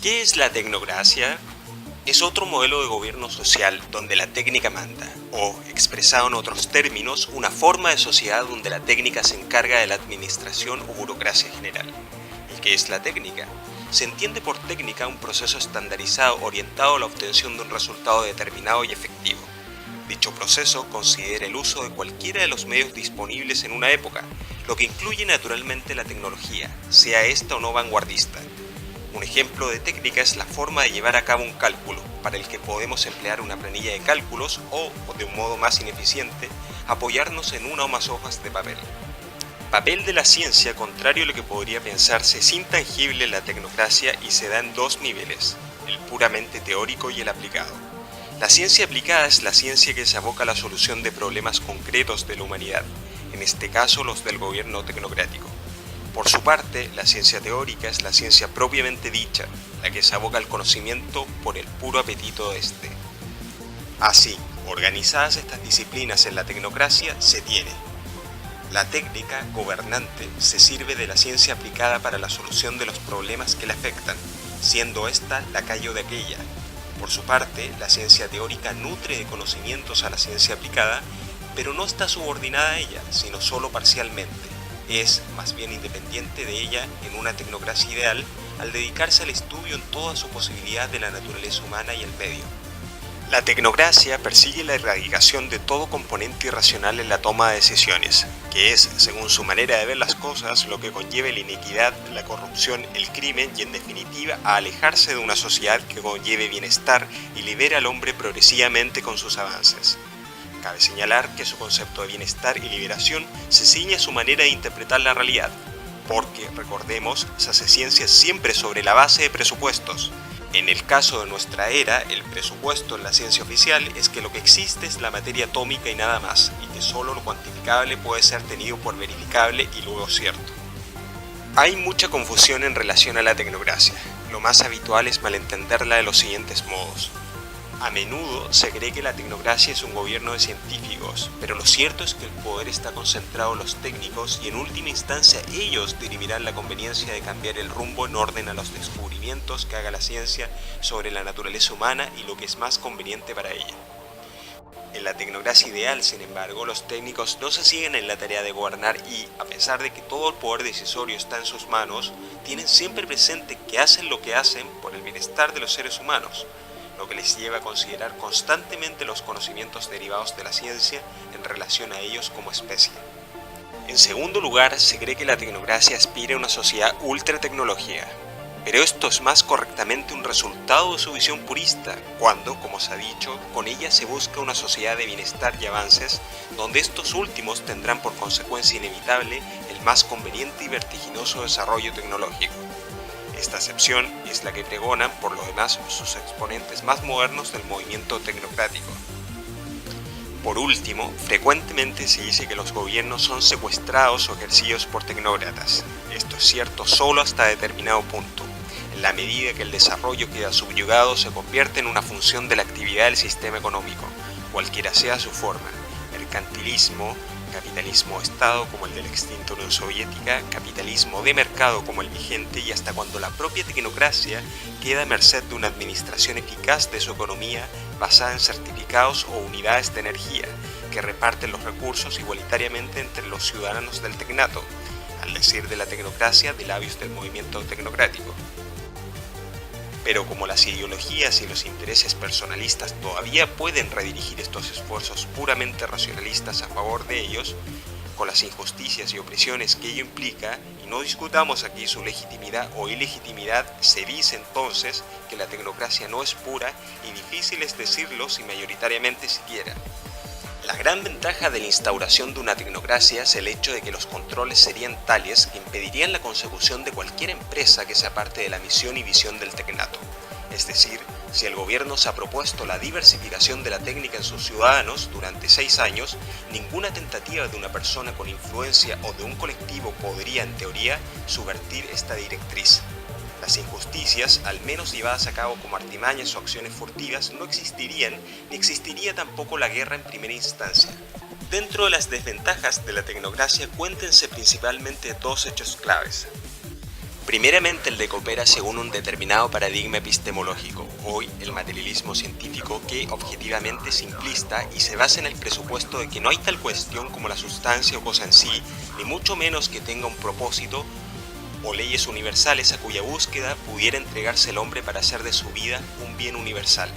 ¿Qué es la tecnocracia? Es otro modelo de gobierno social donde la técnica manda, o, expresado en otros términos, una forma de sociedad donde la técnica se encarga de la administración o burocracia general. ¿Y qué es la técnica? Se entiende por técnica un proceso estandarizado orientado a la obtención de un resultado determinado y efectivo. Dicho proceso considera el uso de cualquiera de los medios disponibles en una época, lo que incluye naturalmente la tecnología, sea esta o no vanguardista. Un ejemplo de técnica es la forma de llevar a cabo un cálculo, para el que podemos emplear una planilla de cálculos o, de un modo más ineficiente, apoyarnos en una o más hojas de papel. Papel de la ciencia, contrario a lo que podría pensarse, es intangible en la tecnocracia y se da en dos niveles, el puramente teórico y el aplicado. La ciencia aplicada es la ciencia que se aboca a la solución de problemas concretos de la humanidad, en este caso los del gobierno tecnocrático. Por su parte, la ciencia teórica es la ciencia propiamente dicha, la que se aboca al conocimiento por el puro apetito de éste. Así, organizadas estas disciplinas en la tecnocracia, se tiene. La técnica gobernante se sirve de la ciencia aplicada para la solución de los problemas que le afectan, siendo ésta lacayo de aquella. Por su parte, la ciencia teórica nutre de conocimientos a la ciencia aplicada, pero no está subordinada a ella, sino solo parcialmente. Es más bien independiente de ella en una tecnocracia ideal al dedicarse al estudio en toda su posibilidad de la naturaleza humana y el medio. La tecnocracia persigue la erradicación de todo componente irracional en la toma de decisiones, que es, según su manera de ver las cosas, lo que conlleva la iniquidad, la corrupción, el crimen y en definitiva a alejarse de una sociedad que conlleve bienestar y libera al hombre progresivamente con sus avances. Cabe señalar que su concepto de bienestar y liberación se ciñe a su manera de interpretar la realidad, porque, recordemos, se hace ciencia siempre sobre la base de presupuestos. En el caso de nuestra era, el presupuesto en la ciencia oficial es que lo que existe es la materia atómica y nada más, y que solo lo cuantificable puede ser tenido por verificable y luego cierto. Hay mucha confusión en relación a la tecnocracia. Lo más habitual es malentenderla de los siguientes modos. A menudo se cree que la tecnocracia es un gobierno de científicos, pero lo cierto es que el poder está concentrado en los técnicos y en última instancia ellos dirimirán la conveniencia de cambiar el rumbo en orden a los descubrimientos que haga la ciencia sobre la naturaleza humana y lo que es más conveniente para ella. En la tecnocracia ideal, sin embargo, los técnicos no se siguen en la tarea de gobernar y, a pesar de que todo el poder decisorio está en sus manos, tienen siempre presente que hacen lo que hacen por el bienestar de los seres humanos, lo que les lleva a considerar constantemente los conocimientos derivados de la ciencia en relación a ellos como especie. En segundo lugar, se cree que la tecnocracia aspira a una sociedad ultratecnológica, pero esto es más correctamente un resultado de su visión purista, cuando, como se ha dicho, con ella se busca una sociedad de bienestar y avances, donde estos últimos tendrán por consecuencia inevitable el más conveniente y vertiginoso desarrollo tecnológico. Esta acepción es la que pregonan, por lo demás, sus exponentes más modernos del movimiento tecnocrático. Por último, frecuentemente se dice que los gobiernos son secuestrados o ejercidos por tecnócratas. Esto es cierto solo hasta determinado punto. En la medida que el desarrollo queda subyugado, se convierte en una función de la actividad del sistema económico, cualquiera sea su forma: mercantilismo, capitalismo de Estado como el de la extinta Unión Soviética, capitalismo de mercado como el vigente y hasta cuando la propia tecnocracia queda a merced de una administración eficaz de su economía basada en certificados o unidades de energía que reparten los recursos igualitariamente entre los ciudadanos del tecnato, al decir de la tecnocracia de labios del movimiento tecnocrático. Pero como las ideologías y los intereses personalistas todavía pueden redirigir estos esfuerzos puramente racionalistas a favor de ellos, con las injusticias y opresiones que ello implica, y no discutamos aquí su legitimidad o ilegitimidad, se dice entonces que la tecnocracia no es pura y difícil es decirlo si mayoritariamente siquiera. La gran ventaja de la instauración de una tecnocracia es el hecho de que los controles serían tales que impedirían la consecución de cualquier empresa que se aparte de la misión y visión del tecnato. Es decir, si el gobierno se ha propuesto la diversificación de la técnica en sus ciudadanos durante 6 años, ninguna tentativa de una persona con influencia o de un colectivo podría, en teoría, subvertir esta directriz. Las injusticias, al menos llevadas a cabo como artimañas o acciones furtivas, no existirían, ni existiría tampoco la guerra en primera instancia. Dentro de las desventajas de la tecnocracia, cuéntense principalmente dos hechos claves. Primeramente, el de que opera según un determinado paradigma epistemológico, hoy el materialismo científico, que objetivamente es simplista y se basa en el presupuesto de que no hay tal cuestión como la sustancia o cosa en sí, ni mucho menos que tenga un propósito o leyes universales a cuya búsqueda pudiera entregarse el hombre para hacer de su vida un bien universal.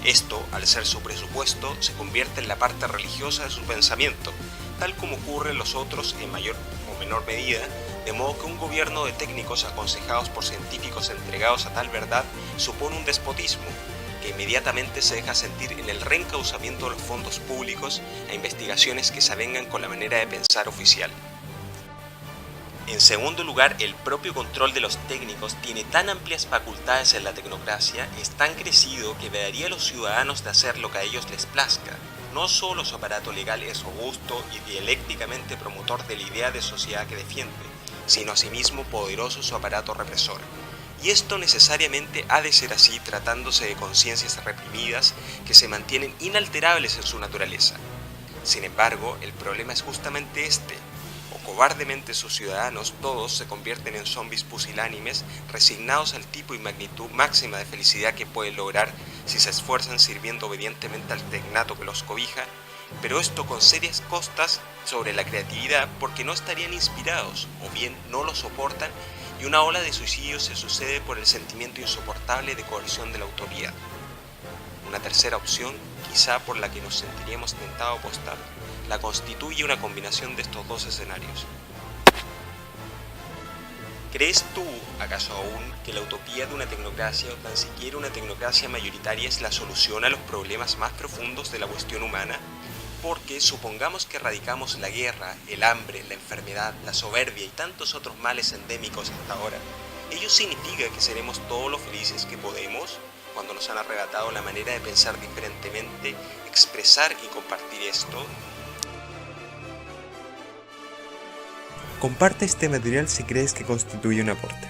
Esto, al ser su presupuesto, se convierte en la parte religiosa de su pensamiento, tal como ocurre en los otros en mayor o menor medida, de modo que un gobierno de técnicos aconsejados por científicos entregados a tal verdad supone un despotismo, que inmediatamente se deja sentir en el reencauzamiento de los fondos públicos a investigaciones que se avengan con la manera de pensar oficial. En segundo lugar, el propio control de los técnicos tiene tan amplias facultades en la tecnocracia, es tan crecido que daría a los ciudadanos de hacer lo que a ellos les plazca. No solo su aparato legal es robusto y dialécticamente promotor de la idea de sociedad que defiende, sino asimismo poderoso su aparato represor. Y esto necesariamente ha de ser así tratándose de conciencias reprimidas que se mantienen inalterables en su naturaleza. Sin embargo, el problema es justamente este. Cobardemente sus ciudadanos todos se convierten en zombies pusilánimes, resignados al tipo y magnitud máxima de felicidad que pueden lograr si se esfuerzan sirviendo obedientemente al tecnato que los cobija, pero esto con serias costas sobre la creatividad porque no estarían inspirados o bien no lo soportan y una ola de suicidios se sucede por el sentimiento insoportable de coerción de la autoridad. Una tercera opción, quizá por la que nos sentiríamos tentados a apostar, la constituye una combinación de estos dos escenarios. ¿Crees tú, acaso aún, que la utopía de una tecnocracia o tan siquiera una tecnocracia mayoritaria es la solución a los problemas más profundos de la cuestión humana? Porque supongamos que erradicamos la guerra, el hambre, la enfermedad, la soberbia y tantos otros males endémicos hasta ahora, ¿ello significa que seremos todos los felices que podemos? Cuando nos han arrebatado la manera de pensar diferentemente, expresar y compartir esto. Comparte este material si crees que constituye un aporte.